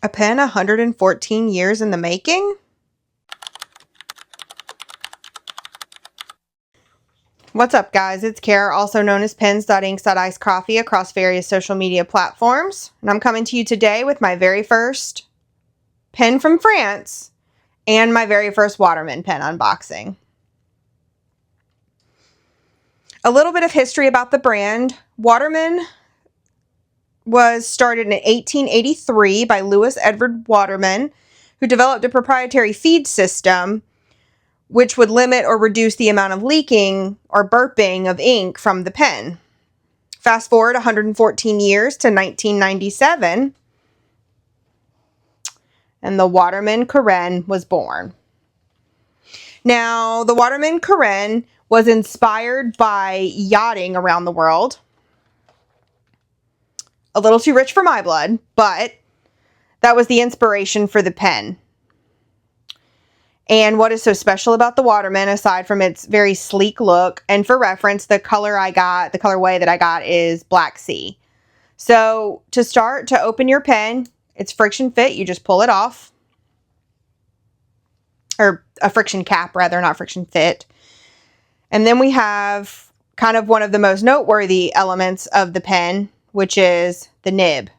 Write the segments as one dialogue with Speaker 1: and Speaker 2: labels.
Speaker 1: A pen 114 years in the making? What's up, guys? It's Kara, also known as pens.inks.icedcoffee across various social media platforms. And I'm coming to you today with my very first pen from France and my very first Waterman pen unboxing. A little bit of history about the brand. Waterman was started in 1883 by Louis Edward Waterman, who developed a proprietary feed system which would limit or reduce the amount of leaking or burping of ink from the pen. Fast forward 114 years to 1997, and the Waterman Carene was born. Now, the Waterman Carene was inspired by yachting around the world. A little too rich for my blood, but that was the inspiration for the pen. And what is so special about the Waterman, aside from its very sleek look, and for reference, the colorway that I got is Black Sea. So to start, to open your pen, it's friction fit. You just pull it off. Or a friction cap, rather, not friction fit. And then we have kind of one of the most noteworthy elements of the pen, which is the nib.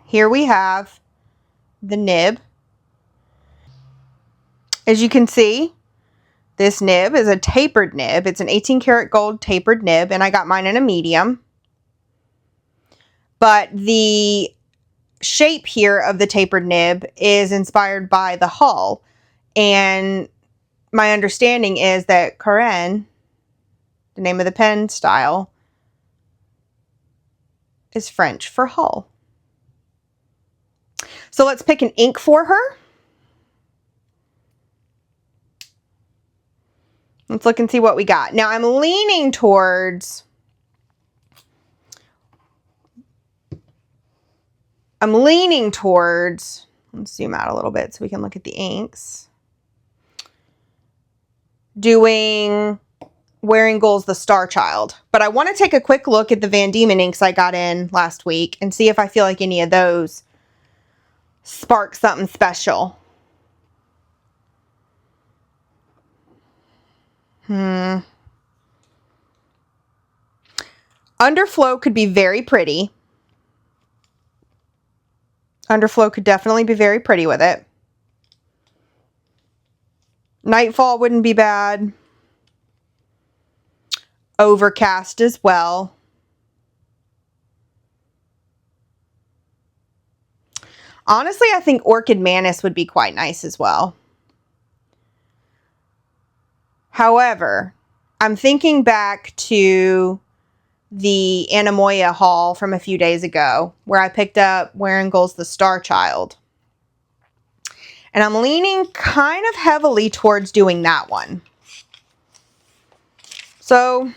Speaker 1: Here we have the nib. As you can see, this nib is a tapered nib. It's an 18 karat gold tapered nib, and I got mine in a medium. But the shape here of the tapered nib is inspired by the hull. And my understanding is that Carene, the name of the pen style, is French for hull. So let's pick an ink for her. Let's look and see what we got. Now I'm leaning towards, let's zoom out a little bit so we can look at the inks, doing Wearingeul's The Star Child. But I want to take a quick look at the Van Diemen inks I got in last week and see if I feel like any of those spark something special. Underflow could be very pretty. Underflow could definitely be very pretty with it. Nightfall wouldn't be bad. Overcast as well. Honestly, I think Orchid Mantis would be quite nice as well. However, I'm thinking back to the Anemoia haul from a few days ago where I picked up Wearingeul's The Star Child. And I'm leaning kind of heavily towards doing that one. So,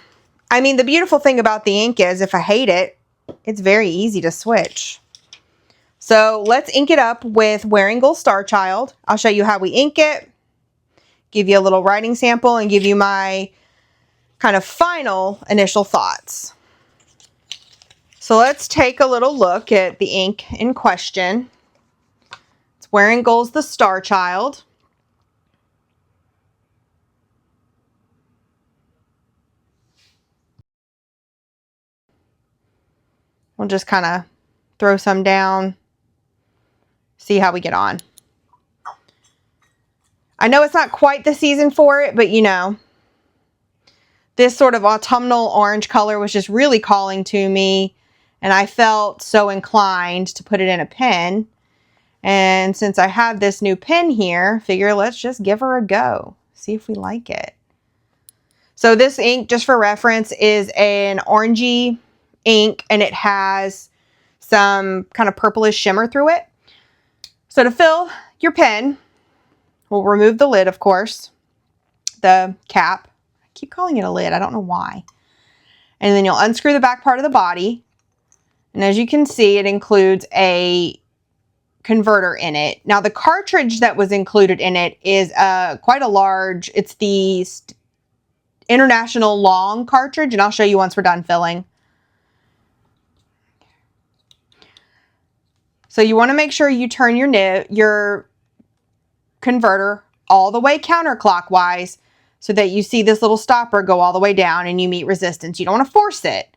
Speaker 1: I mean, the beautiful thing about the ink is if I hate it, it's very easy to switch. So let's ink it up with Wearingeul Star Child. I'll show you how we ink it, give you a little writing sample, and give you my kind of final initial thoughts. So let's take a little look at the ink in question. It's Wearingeul's The Star Child. We'll just kind of throw some down, see how we get on. I know it's not quite the season for it, but you know, this sort of autumnal orange color was just really calling to me, and I felt so inclined to put it in a pen. And since I have this new pen here, figure let's just give her a go, see if we like it. So this ink, just for reference, is an orangey ink, and it has some kind of purplish shimmer through it. So to fill your pen, we'll remove the lid, of course, the cap. I keep calling it a lid. I don't know why. And then you'll unscrew the back part of the body. And as you can see, it includes a converter in it. Now, the cartridge that was included in it is quite a large, it's the International Long cartridge, and I'll show you once we're done filling. So you want to make sure you turn your converter all the way counterclockwise so that you see this little stopper go all the way down and you meet resistance. You don't want to force it.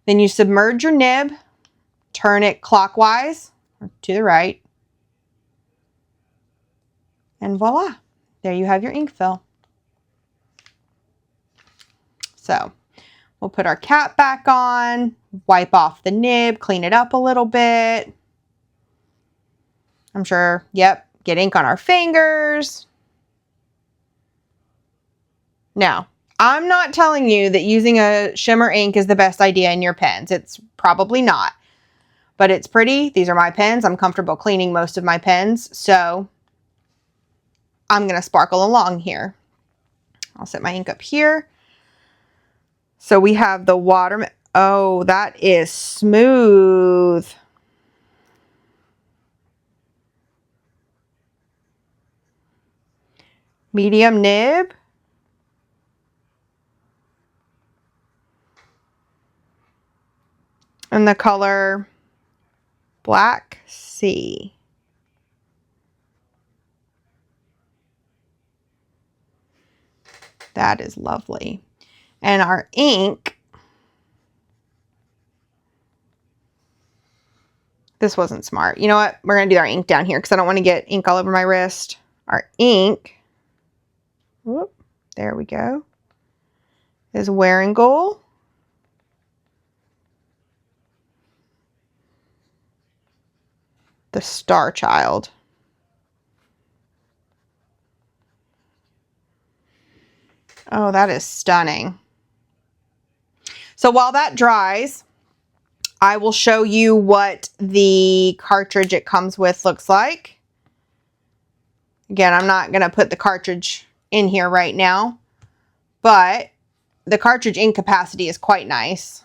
Speaker 1: Then you submerge your nib, turn it clockwise or to the right, and voila, there you have your ink fill. So we'll put our cap back on, wipe off the nib, clean it up a little bit. I'm sure, yep, get ink on our fingers. Now, I'm not telling you that using a shimmer ink is the best idea in your pens. It's probably not, but it's pretty. These are my pens. I'm comfortable cleaning most of my pens, so I'm going to sparkle along here. I'll set my ink up here. So we have the Waterman. Oh, that is smooth. Medium nib. And the color Black Sea. That is lovely. And our ink, this wasn't smart. You know what? We're going to do our ink down here because I don't want to get ink all over my wrist. Our ink, whoop, there we go, is Wearingeul The Star Child. Oh, that is stunning. So while that dries, I will show you what the cartridge it comes with looks like. Again, I'm not going to put the cartridge in here right now, but the cartridge ink capacity is quite nice.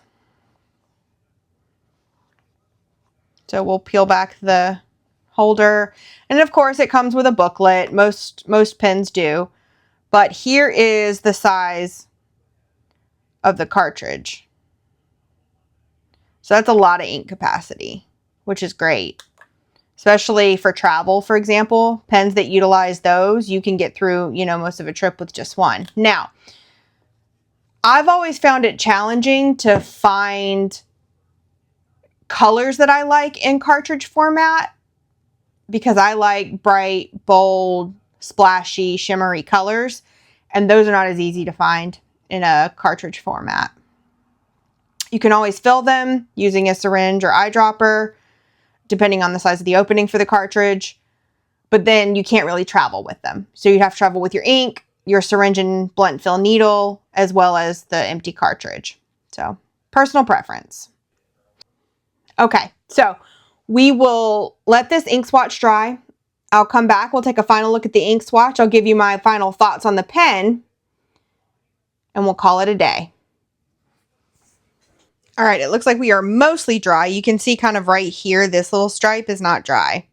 Speaker 1: So we'll peel back the holder. And of course, it comes with a booklet. Most pens do. But here is the size of the cartridge. So that's a lot of ink capacity, which is great. Especially for travel, for example. Pens that utilize those, you can get through, you know, most of a trip with just one. Now, I've always found it challenging to find colors that I like in cartridge format because I like bright, bold, splashy, shimmery colors, and those are not as easy to find in a cartridge format. You can always fill them using a syringe or eyedropper, depending on the size of the opening for the cartridge, but then you can't really travel with them. So you'd have to travel with your ink, your syringe and blunt fill needle, as well as the empty cartridge. So personal preference. Okay, so we will let this ink swatch dry. I'll come back. We'll take a final look at the ink swatch. I'll give you my final thoughts on the pen, and we'll call it a day. All right, it looks like we are mostly dry. You can see kind of right here, this little stripe is not dry.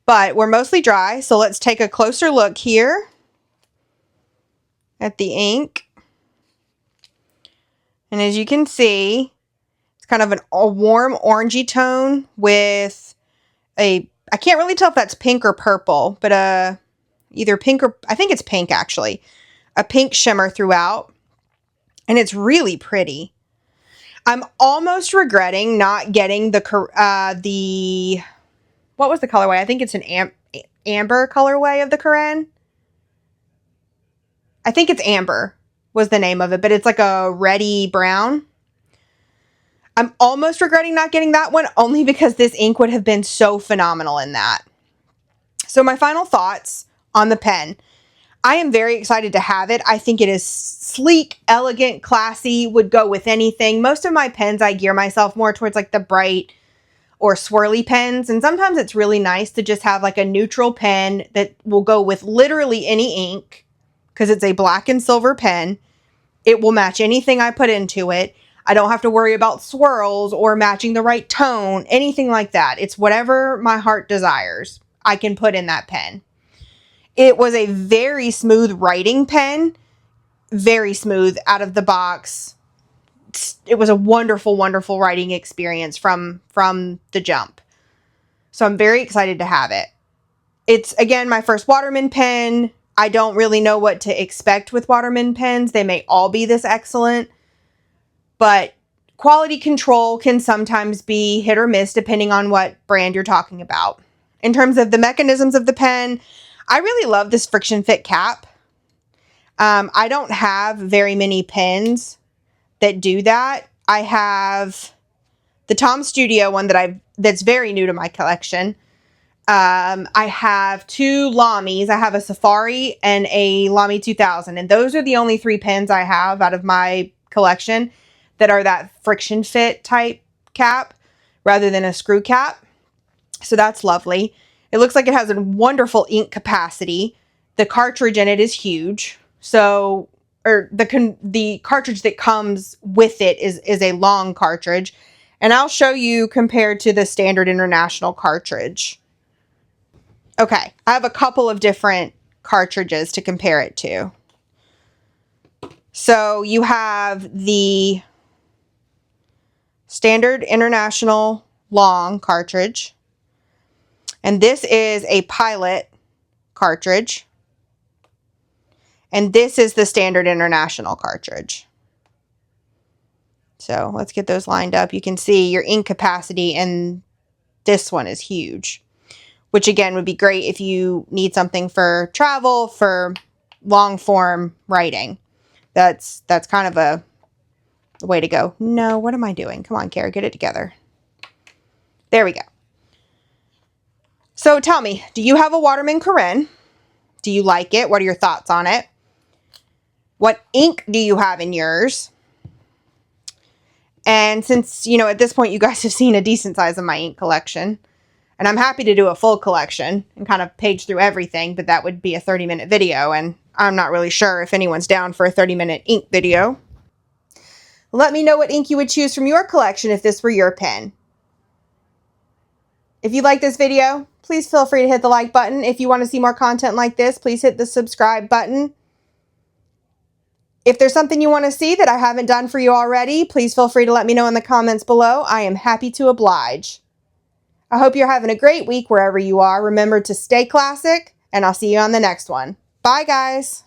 Speaker 1: But we're mostly dry, so let's take a closer look here at the ink. And as you can see, it's kind of a warm orangey tone with I can't really tell if that's pink or purple, but either pink or, I think it's pink actually, a pink shimmer throughout, and it's really pretty. I'm almost regretting not getting the what was the colorway? I think it's an amber colorway of the Carene. I think it's amber was the name of it, but it's like a reddy brown. I'm almost regretting not getting that one only because this ink would have been so phenomenal in that. So my final thoughts on the pen. I am very excited to have it. I think it is sleek, elegant, classy, would go with anything. Most of my pens, I gear myself more towards like the bright or swirly pens. And sometimes it's really nice to just have like a neutral pen that will go with literally any ink because it's a black and silver pen. It will match anything I put into it. I don't have to worry about swirls or matching the right tone, anything like that. It's whatever my heart desires, I can put in that pen. It was a very smooth writing pen, very smooth out of the box, it was a wonderful, wonderful writing experience from the jump. So I'm very excited to have it. It's, again, my first Waterman pen. I don't really know what to expect with Waterman pens. They may all be this excellent, but quality control can sometimes be hit or miss depending on what brand you're talking about. In terms of the mechanisms of the pen, I really love this friction fit cap. I don't have very many pens that do that. I have the Tom Studio one that's very new to my collection. I have two Lamis. I have a Safari and a Lamy 2000, and those are the only three pens I have out of my collection that are that friction fit type cap rather than a screw cap. So that's lovely. It looks like it has a wonderful ink capacity. The cartridge in it is huge. So, or the cartridge that comes with it is a long cartridge. And I'll show you compared to the standard international cartridge. Okay, I have a couple of different cartridges to compare it to. So you have the standard international long cartridge. And this is a Pilot cartridge. And this is the standard international cartridge. So let's get those lined up. You can see your ink capacity, and this one is huge, which again would be great if you need something for travel, for long form writing. That's kind of a way to go. No, what am I doing? Come on, Kara, get it together. There we go. So tell me, do you have a Waterman Carene? Do you like it? What are your thoughts on it? What ink do you have in yours? And since, you know, at this point you guys have seen a decent size of my ink collection, and I'm happy to do a full collection and kind of page through everything, but that would be a 30-minute video, and I'm not really sure if anyone's down for a 30-minute ink video. Let me know what ink you would choose from your collection if this were your pen. If you like this video, please feel free to hit the like button. If you want to see more content like this, please hit the subscribe button. If there's something you want to see that I haven't done for you already, please feel free to let me know in the comments below. I am happy to oblige. I hope you're having a great week wherever you are. Remember to stay classic, and I'll see you on the next one. Bye, guys.